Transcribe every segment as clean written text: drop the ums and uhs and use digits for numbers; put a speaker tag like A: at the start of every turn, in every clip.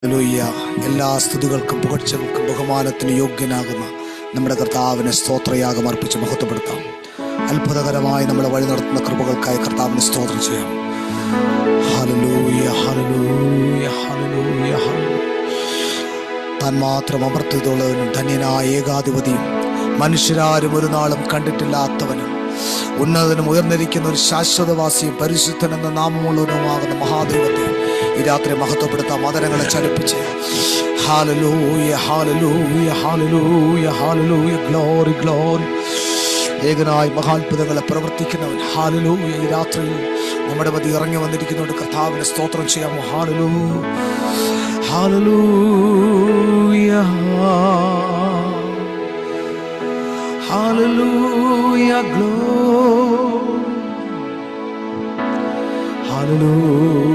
A: Hallelujah. എല്ലാ സ്തുതികൾക്കും പുകഴ്ചകൾക്കും ബഹുമാനത്തിന് യോഗ്യനാകുന്ന നമ്മുടെ കർത്താവിനെ സ്തോത്രയാഗം അർപ്പിച്ച് മഹത്വപ്പെടുത്താം. അത്ഭുതകരമായി നമ്മളെ വഴി നടത്തുന്ന കൃപകൾക്കായി കർത്താവിനെ സ്തോത്രം ചെയ്യാം. Hallelujah, hallelujah, hallelujah, hallelujah. താൻ മാത്രം അമർത്യതയുള്ളവനും ധന്യനായ ഏകാധിപതിയും മനുഷ്യരാരും ഒരു നാളും കണ്ടിട്ടില്ലാത്തവനും ഉന്നതനും ഉയർന്നിരിക്കുന്ന ഒരു ശാശ്വതവാസിയും പരിശുദ്ധൻ എന്ന നാമമുള്ളവനുമാകുന്ന മഹാദൈവത്തെ ഈ രാത്രി മഹത്വപ്പെടുത്താം. മദനങ്ങളെ ചലിപ്പിച്ച് hallelujah, hallelujah, hallelujah, hallelujah, glory, glory. ഏകനായി മഹാത്ഭുതങ്ങളെ പ്രവർത്തിക്കുന്നവൻ ഹല്ലേലൂയ. ഈ രാത്രിയിൽ നമ്മുടെ മധ്യ ഇറങ്ങി വന്നിരിക്കുന്നവരുടെ കർത്താവിനെ സ്തോത്രം ചെയ്യാമോ? Hallelujah, hallelujah, hallelujah, glory, hallelujah.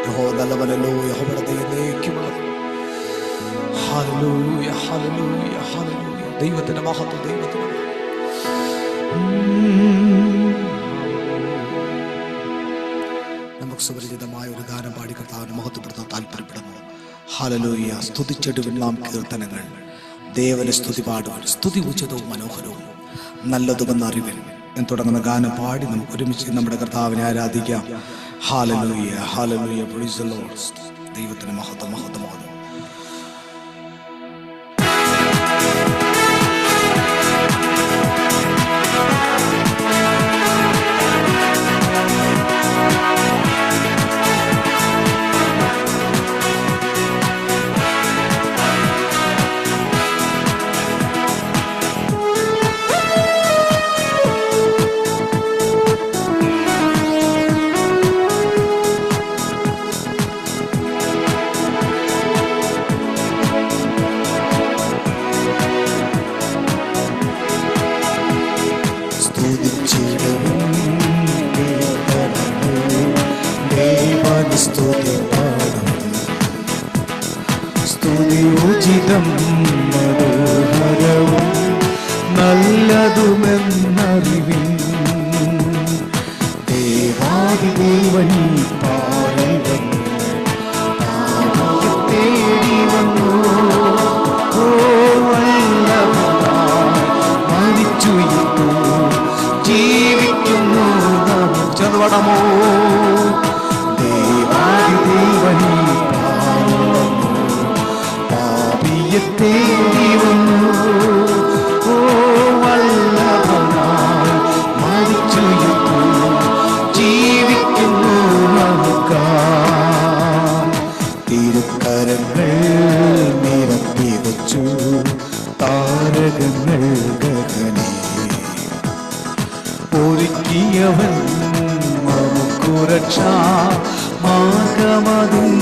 A: യഹോവ നല്ലവനല്ലോ, യഹോവയുടെ ദയ എന്നേക്കുമുള്ളത്. Hallelujah, hallelujah, hallelujah. ദൈവത്തിന്റെ മഹത്വം, ദൈവത്തിന്റെ നമുക്ക് സുപരിചിതമായ ഒരു ഗാനം പാടി കർത്താവിനെ മഹത്വപ്പെടുത്താൻ താല്പര്യപ്പെടുന്നു. ഹല്ലേലൂയ. സ്തുതിച്ചെടുവിൻ നാം കീർത്തനങ്ങൾ, ദേവനെ സ്തുതി പാടുവാൻ, സ്തുതി ഉചിതവും മനോഹരവും നല്ലതുമെന്ന് അറിവൻ എന്ന് തുടങ്ങുന്ന ഗാനം പാടി നമുക്ക് ഒരുമിച്ച് നമ്മുടെ കർത്താവിനെ ആരാധിക്കാം. Hallelujah, hallelujah, praise the Lord. ദൈവത്തിന്റെ മഹത്വം, മഹത്വം, മഹത്വം.
B: സ്തുതി ഉചിതം മനോഹരവും നല്ലതുമെന്നറിവിൻ ദേവാദിദേവൻ പാടിവൻ തേടി വന്നു. ഓ വല്ലഭനായി മരിച്ചുയർത്തു ജീവിക്കുന്നു ചെറുവടമോ. ദേവാദിദേവനീ തേടി വന്നു. ഓ വല്ലഭനായി മരിച്ചുയർത്തു ജീവിക്കുന്നു നമുക്കാം. തിരുക്കരങ്ങൾ നിരത്തി വച്ചു താരകങ്ങൾ ഗഗനേ. ഒരുക്കിയവൻ നമുക്കു രക്ഷാ മാർഗമതും.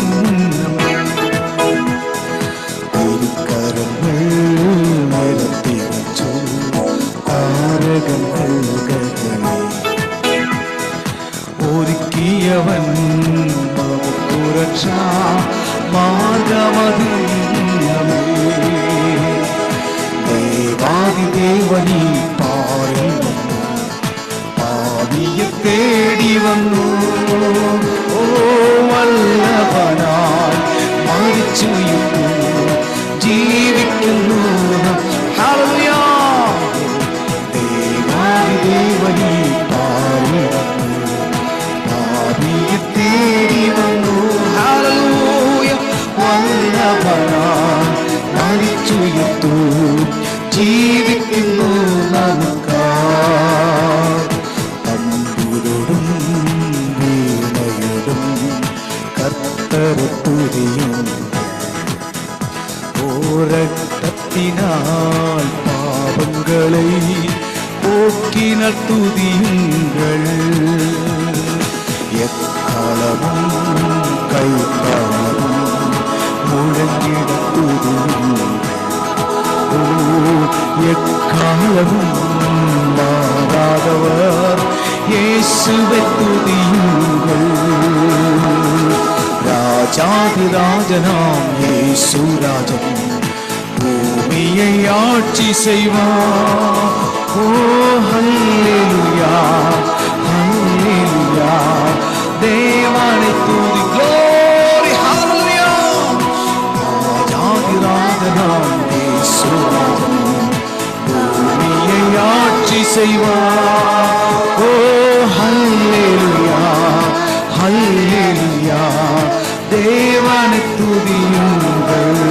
B: ഒരുക്കിയവൻ നമുക്കു രക്ഷാ മാർഗമതും. ദേവാദിദേവനീ പാറിൽ വന്നു, പാപിയെ തേടി വന്നു. ഓ വല്ലഭനായി മരിച്ചുയർത്തു ജീവിക്കുന്നു. ഹല്ലേലൂയ. ദേവാദിദേവനീ പാറിൽ വന്നു, പാപിയെ തേടി വന്നു. ഹല്ലേലൂയ. വല്ലഭനായി മരിച്ചുയർത്തു ജീവിക്കുന്നു നമുക്കായി. തമ്പുരുടും വീണയോടും കർത്തൃത്തുതിയും രക്തത്തിനാൽ പാപങ്ങളെ പോക്കിന തുതിയുങ്ങൾ. എക്കാലവും കൈത്താളവും മുഴങ്ങിട തുതിയുങ്ങൾ. എക്കാലവും മാറാതവർ യേശുവെ തുതിയുങ്ങൾ. രാജാതിരാജനാം യേശുരാജൻ ഭൂമിயை ஆட்சி செய்வார். ஓ ஹல்லேலூயா, ஹல்லேலூயா. தேவனை துதி. செய்வார். ஓ ஹல்லேலூயா, ஹல்லேலூயா, தேவனை துதியுங்கள்.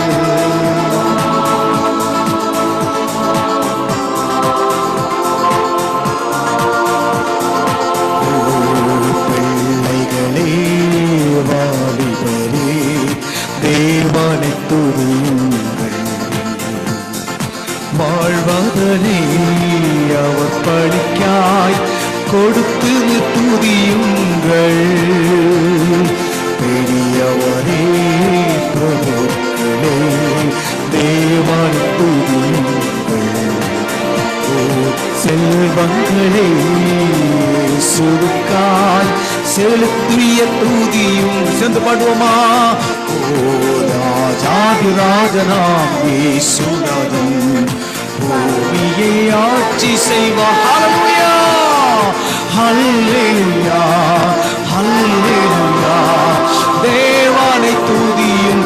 B: பிள்ளைகளே, வாலிபரே, தேவனை துதியுங்கள். வாழ்வதனே அவர் பழிக்காய் கொடுத்து துதியுங்கள். பெரியவரே, பிரபுக்களே, தேவனை துதியுங்கள். ஓ செல்வங்களே, சுருக்காய் செலுத்திய துதியும். சேர்ந்து பாடுவோமா? ஓ ராஜாதி ராஜனாம் இயேசுநாதன் பூமியை ஆட்சி செய்வார். ஹல்லேலூயா, ஹல்லேலூயா, ஹல்லேலூயா, தேவனை துதியும்.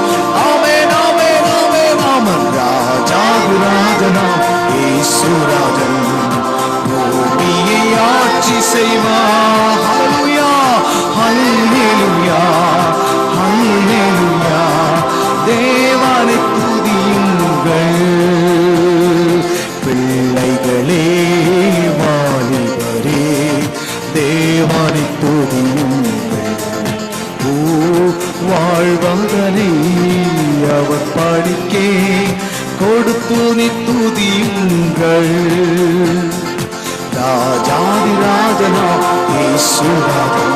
B: ஆமென், ஆமென், ஆமென், ஆமென். ராஜாதி ராஜனாம் இயேசுநாதன் பூமியை ஆட்சி செய்வார். ஹல்லேலூயா, ஹல்லேலூயா, ஹல்லேலூயா, தேவனை துதியுங்கள். பிள்ளைகளே, வாலிபரே, தேவனை துதியுங்கள். ஓ வாழ்வதனை அவர் படிக்கே கொடுத்து துதியுங்கள். ராஜாதி ராஜனா இயேசுநாதன்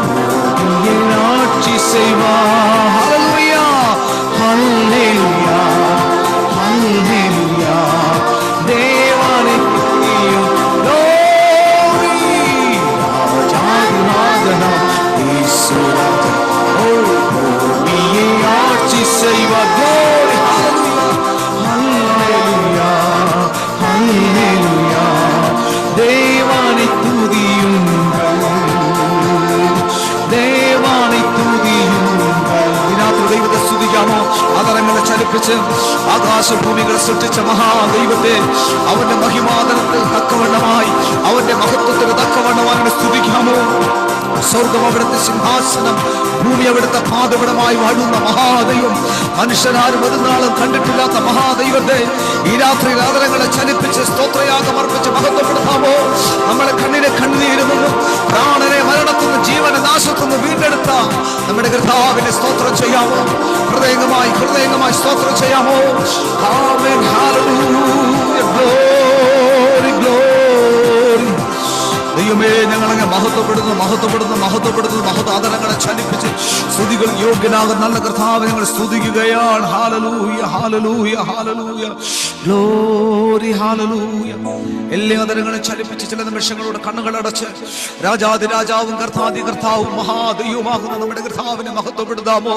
B: பூமியை ஆட்சி செய்வார். ஹல்லேலூயா, ஹல்லேலூயா, ஹல்லேலூயா, தேவனை துதியும். glory. ராஜாதி ராஜனா இயேசுநாதன் பூமியை ஆட்சி செய்வார். glory. ஹல்லேலூயா, ஹல்லேலூயா, தேவனை துதியுங்கள், தேவனை തുതിയുங்கள். ഇതിനകത്ത് ദൈവത്തെ സ്തുതിക്കാമോ? ആദരങ്ങളെ ചലിപ്പിച്ച് ആകാശഭൂമികളെ സൃഷ്ടിച്ച മഹാദൈവത്തെ അവന്റെ മഹിമാതനത്തിൽ തക്കവണ്ണമായി, അവന്റെ മഹത്വത്തിന് തക്കവണ്ണമായി സ്തുതിക്കാമോ? സ്വർഗം അവിടുത്തെ സിംഹാസനം, ഭൂമി അവിടുത്തെ പാദപീഠമായി വാഴുന്ന മഹാദൈവം, മനുഷ്യനാരും ഒരു നാളും കണ്ടിട്ടില്ലാത്ത മഹാദൈവത്തെ ഈ രാത്രി ആദരങ്ങളെ ചലിപ്പിച്ച് സ്തോത്രയാഗം അർപ്പിച്ച് മഹത്വപ്പെടുത്താമോ? നമ്മളെ കണ്ണിനെ കണ്ണീരുമെന്നും പ്രാണനെ മരണത്തുനിന്ന് ജീവനെ നാശത്തുനിന്ന് വീണ്ടെടുത്ത നമ്മുടെ കർത്താവിനെ സ്തോത്രം ചെയ്യാമോ? ഹൃദയമായി സ്തോത്രം ചെയ്യാമോ? ആമേൻ, ഹല്ലേലൂയ, ഗ്ലോറി, ഗ്ലോറി. ദൈവമേ, ഞങ്ങളങ്ങ് മഹത്വപ്പെടുന്നു. ആദരങ്ങളെ ചലിപ്പിച്ച് സ്തുതികൾ യോഗ്യനാകുന്ന നല്ല കർത്താവ് ഞങ്ങൾ സ്തുതിക്കുകയാണ്. Hallelujah, hallelujah, hallelujah, glory, hallelujah. എല്ലാ ആദരങ്ങളെ ചലിപ്പിച്ച് ചില നിമിഷങ്ങളോട് കണ്ണുകളടച്ച് രാജാതിരാജാവും കർത്താവും മഹാദൈവമാകുന്ന നമ്മുടെ കർത്താവിനെ മഹത്വപ്പെടുത്താമോ?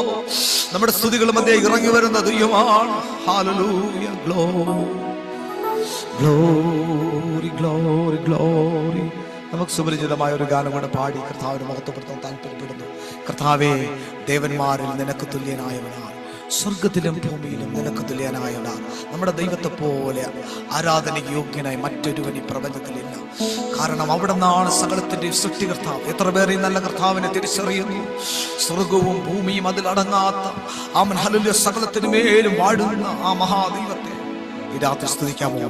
B: നമ്മുടെ സ്തുതികൾ മധ്യേ ഇറങ്ങി വരുന്ന ദൈവമാണ്. Hallelujah, glory, glory, glory. നമുക്ക് സുപരിചിതമായ ഒരു ഗാനം കൊണ്ട് പാടി കർത്താവിനെ മഹത്വപ്പെടുത്താൻ താല്പര്യപ്പെടുന്നു. കർത്താവേ, ദേവന്മാരിൽ നിനക്ക് തുല്യനായവനാണ്, സ്വർഗത്തിലും ഭൂമിയിലും നിനക്ക് തുല്യനായവനാണ്. നമ്മുടെ ദൈവത്തെ പോലെ ആരാധനയ്ക്ക് യോഗ്യനായി മറ്റൊരുവൻ ഈ പ്രപഞ്ചത്തിലില്ല. കാരണം അവിടെ നിന്നാണ് സകലത്തിന്റെയും സൃഷ്ടികർത്താവ്. എത്ര പേർ ഈ നല്ല കർത്താവിനെ തിരിച്ചറിയുന്നു? സ്വർഗവും ഭൂമിയും അതിലടങ്ങാത്ത ആമൻ ഹല്ലേലൂയ സകലത്തിനു മേലും വാഴുന്ന ആ മഹാദൈവത്തെ ഈ രാത്രി സ്തുതിക്കാമോ?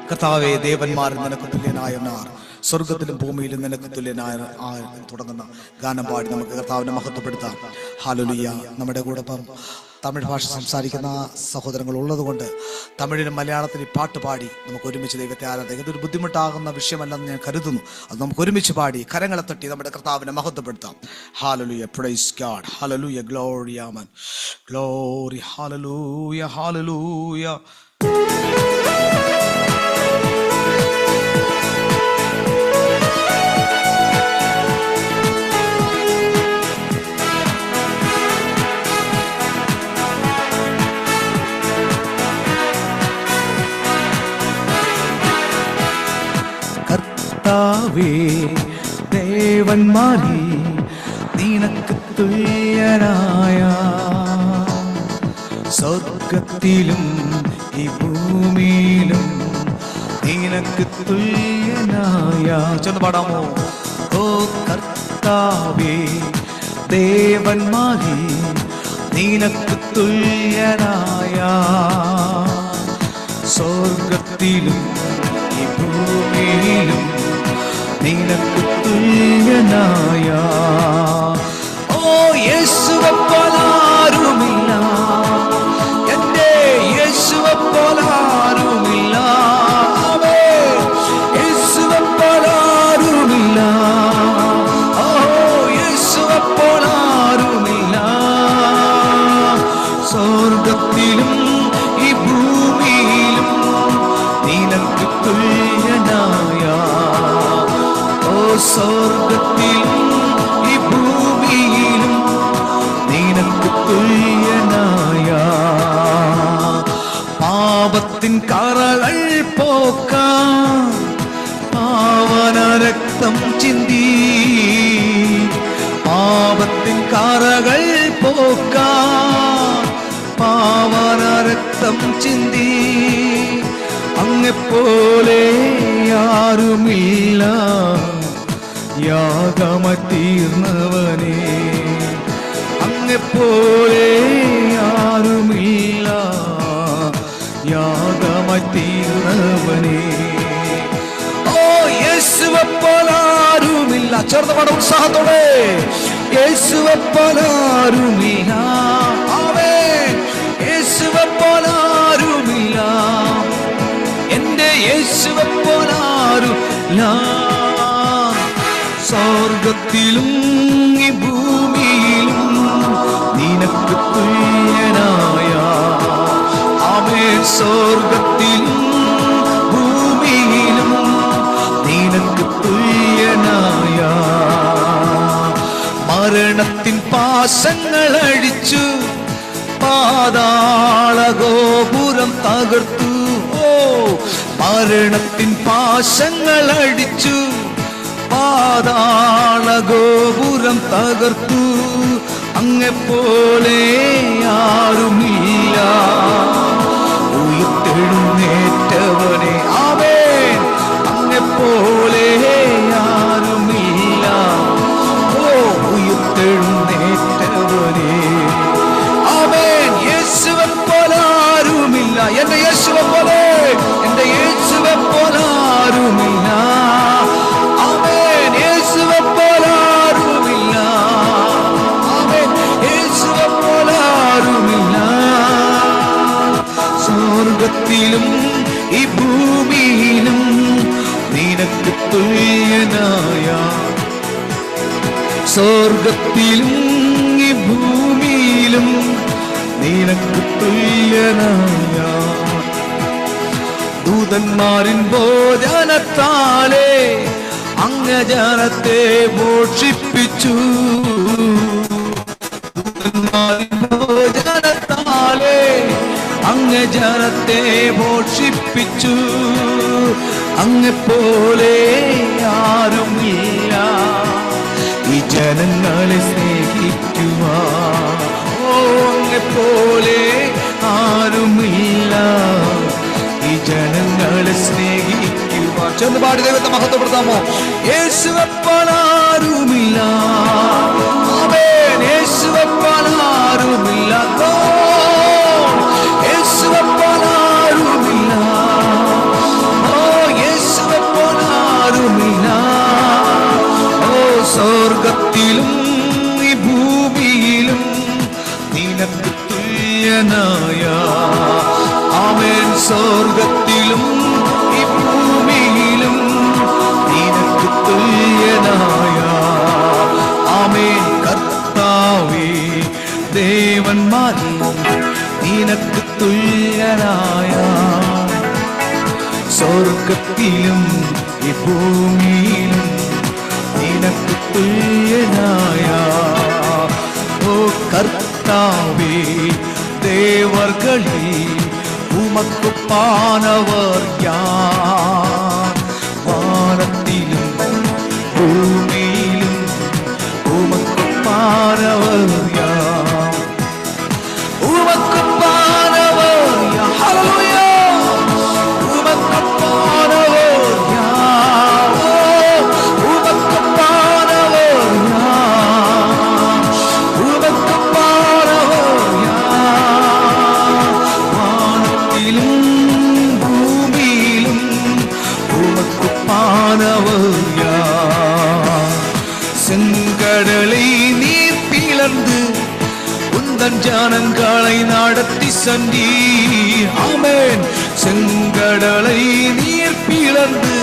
B: കർത്താവേ, ദേവന്മാരിൽ നിനക്ക് തുല്യനായവനാർ, സ്വർഗത്തിലും ഭൂമിയിലും നിനക്ക് തുല്യനായ തുടങ്ങുന്ന ഗാനം പാടി നമുക്ക് കർത്താവിനെ മഹത്വപ്പെടുത്താം. ഹല്ലേലൂയ. നമ്മുടെ കൂടെ ഇപ്പം തമിഴ് ഭാഷ സംസാരിക്കുന്ന സഹോദരങ്ങൾ ഉള്ളത് കൊണ്ട് തമിഴിനും മലയാളത്തിൽ ഈ പാട്ട് പാടി നമുക്ക് ഒരുമിച്ച് ദൈവത്തെ ആരാധിക്കാം. ഇതൊരു ബുദ്ധിമുട്ടാകുന്ന വിഷയമല്ലെന്ന് ഞാൻ കരുതുന്നു. അത് നമുക്ക് ഒരുമിച്ച് പാടി കരങ്ങളെ തട്ടി നമ്മുടെ കർത്താവിനെ മഹത്വപ്പെടുത്താം. Hallelujah, praise God, hallelujah, glory, amen, glory, hallelujah, hallelujah. കർത്താവേ, ദേവന്മാരിൽ നിനക്ക് തുല്യനായ, സ്വർഗത്തിലും ഈ ഭൂമിയിലും നിനക്ക് തുല്യ ചെന്ന് പാടാമോ? ഓ കർത്താവേ, ദേവന്മാരിൽ നിനക്ക് തുല്യനായ, സ്വർഗത്തിലും ഈ ഭൂമിയിലും നിനക്ക് തുല്യനായ. ഓ യേശുവെ പോലാരുമില്ല, എന്റെ യേശുവെ പോലാരുമില്ല, യേശുവെ പോലാരുമില്ല, ഓ യേശുവെ പോലാരുമില്ല. സ്വർഗത്തിലും ഈ ഭൂമിയിലും നിനക്ക് തുല്യനായ, ഓ സ്വർഗത്തിലും ഈ ഭൂമിയിലും നിനക്ക് തുല്യനായ. പാപത്തിൻ കറകൾ പോക്കാൻ പാവന രക്തം ചിന്തി, പാപത്തിൻ കറകൾ പോക്കാൻ പാവന രക്തം ചിന്തി. അങ്ങെപ്പോലെ ആരുമില്ല യാഗമതീർന്നവനേ, അങ്ങെപ്പോലെ ആരുമില്ല യാഗമതീർന്നവനേ. ഓ യേശുവെ പോലാരുമില്ല, ചേർന്ന് പാട ഉത്സാഹത്തോടെ. യേശുവെ പോലാരുമില്ല, ആമേൻ. യേശുവെ പോലാരുമില്ല, എന്റെ യേശുവെ പോലാരുമില്ല. സ്വർഗത്തിലും ഈ ഭൂമിയിലും നിനക്ക് തുല്യനായ, ആമേൻ. സ്വർഗത്തിലും ഭൂമിയിലും നിനക്ക് തുല്യനായ. മരണത്തിൻ പാശങ്ങൾ അഴിച്ചു പാതാള ഗോപുരം തകർത്തു. ഓ മരണത്തിൻ പാശങ്ങൾ അടിച്ചു പാതാള ഗോപുരം തകർത്തു. അങ്ങെപ്പോലെ ആരുമില്ല ഉയർത്തെഴുന്നേറ്റവനെ, ആമേൻ. അങ്ങെപ്പോലെ ആരുമില്ല, ഓ ഉയർത്തെഴുന്നേറ്റവനെ, ആമേൻ. യേശുവെ പോലെ ആരുമില്ല, എന്റെ യേശുവെ പോലെ, എന്റെ യേശുവെ പോലെ ആരുമില്ല, ആമേൻ. യേശുവെ പോലെ ആരുമില്ല, ആമേൻ. യേശുവെ പോലെ ആരുമില്ല. സ്വർഗത്തിലും ഈ ഭൂമിയിലും നിനക്ക് തുല്യനായ, സ്വർഗത്തിലും ഈ ഭൂമിയിലും നിനക്ക് തുല്യനായ. ദൂതന്മാരിൻ ഭോജനത്താലേ അങ്ങ് ജനത്തെ മോഷിപ്പിച്ചു, ദൂതന്മാരിൻ ഭോജനത്താലേ അങ്ങ് ജനത്തെ മോഷിപ്പിച്ചു. അങ്ങെപ്പോലെ ആരുമില്ല ഈ ജനങ്ങളെ സ്നേഹിക്കുവാൻ, ഓ അങ്ങെപ്പോലെ ആരുമില്ല ഈ ജനങ്ങളെ സ്നേഹിക്കുവാൻ. ചെന്ന് പാടി ദൈവത്തെ മഹത്വപ്പെടുത്താമോ? യേശുവെ പോലെ ആരുമില്ല, ആമേൻ. യേശുവെ പോലെ ആരുമില്ല, യേശുവെ പോലെ ആരുമില്ല, ഓ യേശുവെ പോലെ ആരുമില്ല. ഓ സ്വർഗത്തിലും ഈ ഭൂമിയിലും നിനക്ക് തുല്യനായ, ആമേൻ. സ്വർഗത്തിലും ഈ ഭൂമിയിലും നിനക്ക് തുല്യനായ, ആമേൻ. കർത്താവേ, ദേവന്മാരിൽ നിനക്ക് തുല്യനായ, സ്വർഗത്തിലും ഈ ഭൂമിയിലും നിനക്ക് തുല്യനായ. ഓ കർത്താവേ, ദേവർകളിൽ ഉമക്ക് പാനവർ യാർ, വാനത്തിലും ഭൂമിയിലും ഉമക്ക് പാനവർ യാർ, ഉമക്ക് പാനവർ യാർ. ഹല്ലേലൂയ. ഉമക്ക് പാനവർ യാർ, உந்தன் ஜனங்களை நடத்தி சென்றீர். ஆமென். செங்கடலை நீர் பிளந்து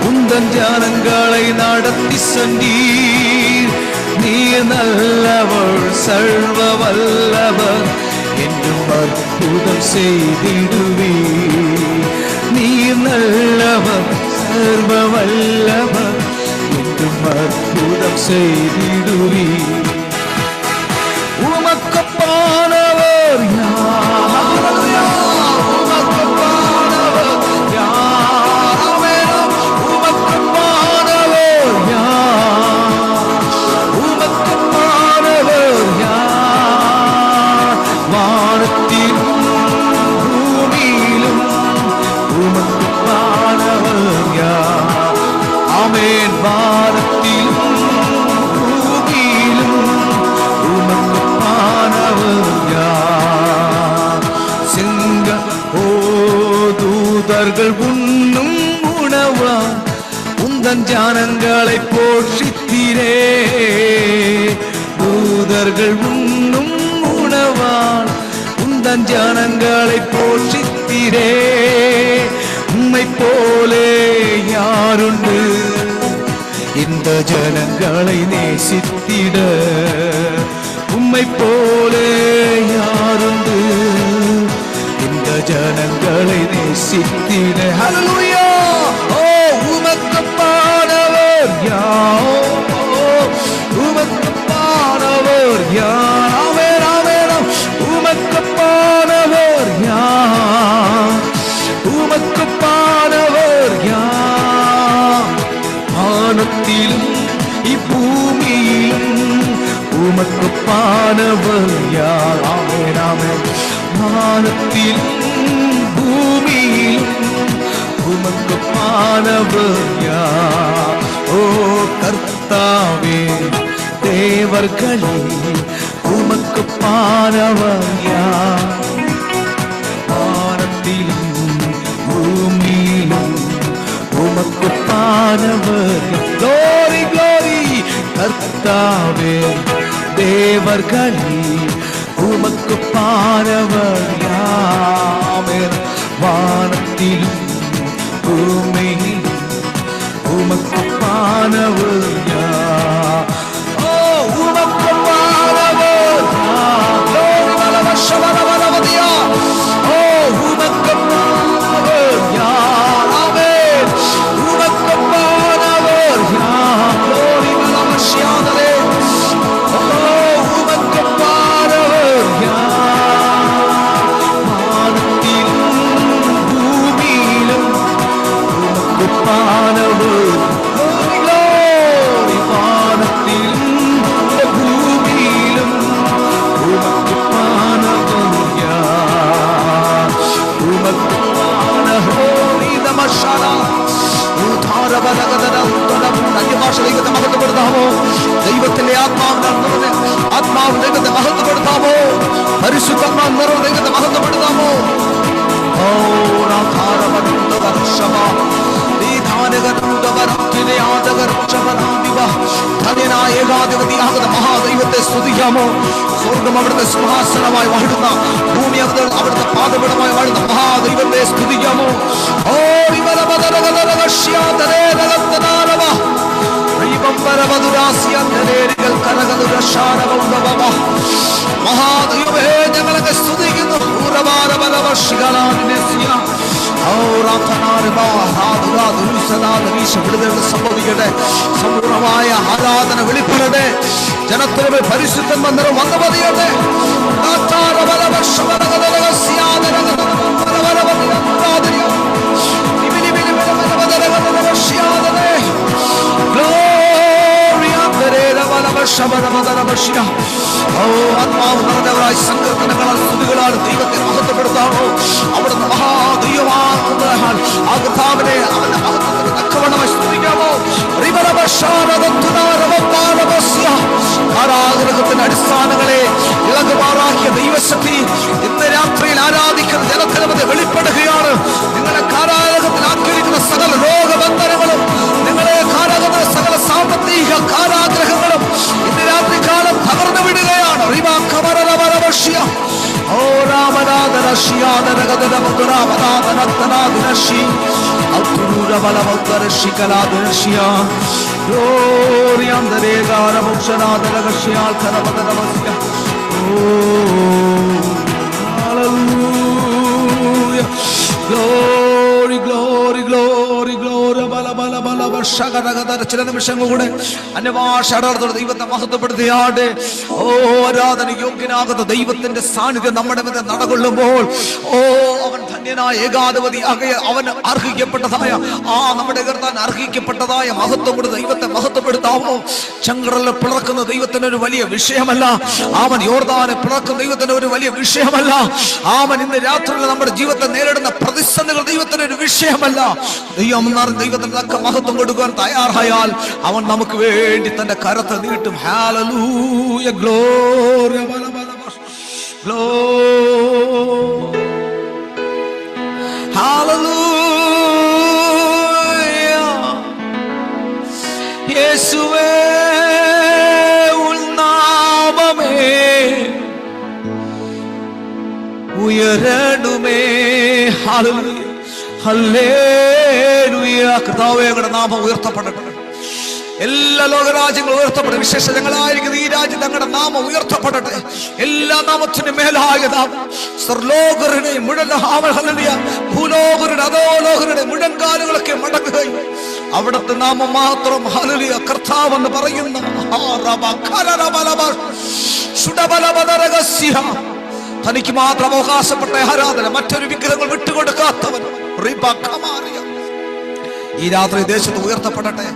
B: உந்தன் ஜனங்களை நடத்தி சென்றீர். நீர் நல்லவர் சர்வ வல்லவர் என்றும் அற்புதம் செய்திடுவீர். நீர் நல்லவர் சர்வ வல்லவர் என்றும் அற்புதம் செய்திடுவீர். உமக்கப்பானவர் யார்? உமக்கப்பானவர் யார்? உமக்கப்பானவர் யார்? உமக்கப்பானவர் யார்? வானத்திலும் பூமியிலும் உமக்கப்பானவர் யார்? ஆமென். வானத்திலும் பூமியிலும் உமக்கப்பானவர் யார்? சிங்க ஓ தூதர்கள் உண்ணும் உணவா உந்தன் ஜனங்களை போஷித்தீரே. தூதர்கள் உண்ணும் உணவால் உந்தன் ஜனங்களை போஷித்தீரே. உம்மை போலே யாருண்டு இந்த ஜனங்களை நேசித்திட? உம்மை போலே யாருண்டு இந்த ஜனங்களை நேசித்திட? ஹல்லேலூயா. ஓ உமக்கப்பானவர் யார்? உமக்கப்பானவர் யார்? ஆமென், ஆமென். உமக்கப்பானவர் யார்? உமக்கப்பானவர் யார்? வானத்திலும் இப்பூமியிலும் உமக்கப்பானவர் யார்? ஆமென், ஆமென். வானத்திலும் பூமியிலும் உமக்கப்பானவர் யார்? ஓ கர்த்தாவே தேவர்களே உமக்கப்பானவர் யார்? வானத்திலும் பூமியிலும் உமக்கப்பானவர் glory glory. கர்த்தாவே தேவர்களே உமக்கப்பானவர் யார்? வானத்திலும் பூமியிலும் உமக்கப்பானவர் யார்? ஓ உமக்கப்பானவர் யார்? glory வலவஷவரவரவதியா. ஓ உமக்கப்பானவர் யார்? ஆமென். உமக்கப்பானவர் யார்? glory வலவஷியாதலே. ஓ உமக்கப்பானவர் யார்? வானத்திலும் பூமியிலும் உமக்கப்பானவர். glory வானத்திலும் பூமியிலும் உமக்கப்பானவர் யார்? உமக்கப்பானவர் இதமஷாலா അന്യഭാഷ മഹത്വപ്പെടുത്താമോ? ദൈവത്തിന്റെ ആത്മാവ് ദൈവത്തെ മഹത്വപ്പെടുത്താമോ? പരിശുദ്ധാത്മാവ് നിറവ് ദൈവത്തെ മഹത്വപ്പെടുത്താമോ? മഹാദൈവത്തെ സ്തുതിക്കാമോ? സ്വർഗം അവിടുത്തെ സിംഹാസനമായി വാഴുന്ന, ഭൂമി അവിടുത്തെ പാദപീഠമായി വാഴുന്ന മഹാദൈവത്തെ സ്തുതിക്കാമോ? ഓ മഹാദൈവമേ ഞങ്ങളൊക്കെ സ്തുതിക്കുന്നു. സംഭവിക്കട്ടെ. സമ്പൂർണമായ ആരാധന വെളിപ്പെടട്ടെ. ജനത്തിന് പരിശുദ്ധം വന്നവർ വന്നു പതിയട്ടെ. ആത്മാവ് നിറഞ്ഞവരായി സങ്കീർത്തനങ്ങളാൽ സ്തുതികളാൽ ദൈവത്തെ മഹത്വപ്പെടുത്താമോ? അവിടുന്ന് മഹാദൈവമാകുന്നതിനാൽ ആ കർത്താവിനെ അവന്റെ മഹത്വത്തിന് തക്കവണ്ണമായി സ്തുതിക്കാമോ? കാരാഗൃഹത്തിന്റെ അടിസ്ഥാനങ്ങളെ ഇളകുമാറാക്കിയ ദൈവശക്തി ഇന്ന് രാത്രിയിൽ ആരാധിക്കുന്ന ജനത്തിനത് വെളിപ്പെടുകയാണ്. നിങ്ങളെ കാരാഗൃഹത്തിലാക്കിയിരിക്കുന്ന സകല രോഗബന്ധനങ്ങളും, നിങ്ങളെ കാരാഗൃഹ സകല സാമ്പത്തിക കാരാഗ്രഹങ്ങളും ഇന്ന് രാത്രി കാലം തകർന്നു വിടുകയാണ്. Oh, Ramadana Shiana Gadamudra Madana Dinashi, Autura Balamutara Shikala Dinashia, Glory on the Rega Ramushana, the Ragashia, Karamadamasia. Oh, hallelujah. Glory, glory, glory, glory. Bala bala bala Shagada ചില നിമിഷങ്ങൾ കൂടെ അന്യഭാഷയോടെ ദൈവത്തെ മഹത്വപ്പെടുത്തിയാടെ. ഓ ആരാധന യോഗ്യനാകുന്ന ദൈവത്തിന്റെ സാന്നിധ്യം നമ്മുടെ മേൽ നടകൊള്ളുമ്പോൾ, ഓ അവൻ ധന്യനായ ഏകാധിപതി, അവൻ അർഹിക്കപ്പെട്ടതായ നമ്മുടെ കർത്താൻ അർഹിക്കപ്പെട്ടതായ മഹത്വം കൊണ്ട് ദൈവത്തെ മഹത്വപ്പെടുത്താമോ? ചെങ്കടലിൽ പിളർക്കുന്ന ദൈവത്തിന് ഒരു വലിയ വിഷയമല്ല. അവൻ യോർദാനെ പിളർക്കുന്ന ദൈവത്തിന് ഒരു വലിയ വിഷയമല്ല. അവൻ ഇന്ന് രാത്രിയിൽ നമ്മുടെ ജീവിതത്തെ നേരിടുന്ന പ്രതിസന്ധികൾ ദൈവത്തിന് ഒരു വിഷയമല്ല. ദൈവത്തിന് തക്ക മഹത്വം കൊടുക്കാൻ തയ്യാറായാൽ അവൻ നമുക്ക് വേണ്ടി തന്റെ കരത്തെ നീട്ടും. Hallelujah, glory, hallelujah. യേശുവേ ഉൾനാമമേ ഉയരണമേ. Hallelujah, hallelujah. കർത്താവേ, അങ്ങയുടെ നാമം ഉയർത്തപ്പെടട്ടെ. എല്ലാ ലോകരാജ്യങ്ങളും ഉയർത്തപ്പെടട്ടെ. വിശേഷങ്ങളായിരിക്കുന്ന ഈ രാജ്യത്ത് അങ്ങയുടെ നാമം ഉയർത്തപ്പെടട്ടെ. എല്ലാ നാമത്തിനും മേലായ നാമം സർലോകരുടെ ഭൂലോകരുടെ അധോലോകരുടെ മുഴങ്കാലുകളൊക്കെ മടങ്ങുകയും അവിടുത്തെ നാമം മാത്രം ഹല്ലേലൂയ കർത്താവ് എന്ന് പറയുന്ന തനിക്ക് മാത്രം അവകാശപ്പെട്ട ആരാധന മറ്റൊരു വിഗ്രഹങ്ങൾ വിട്ടുകൊടുക്കാത്തവൻ ഈ രാത്രി ദേശത്ത് ഉയർത്തപ്പെടട്ടെ.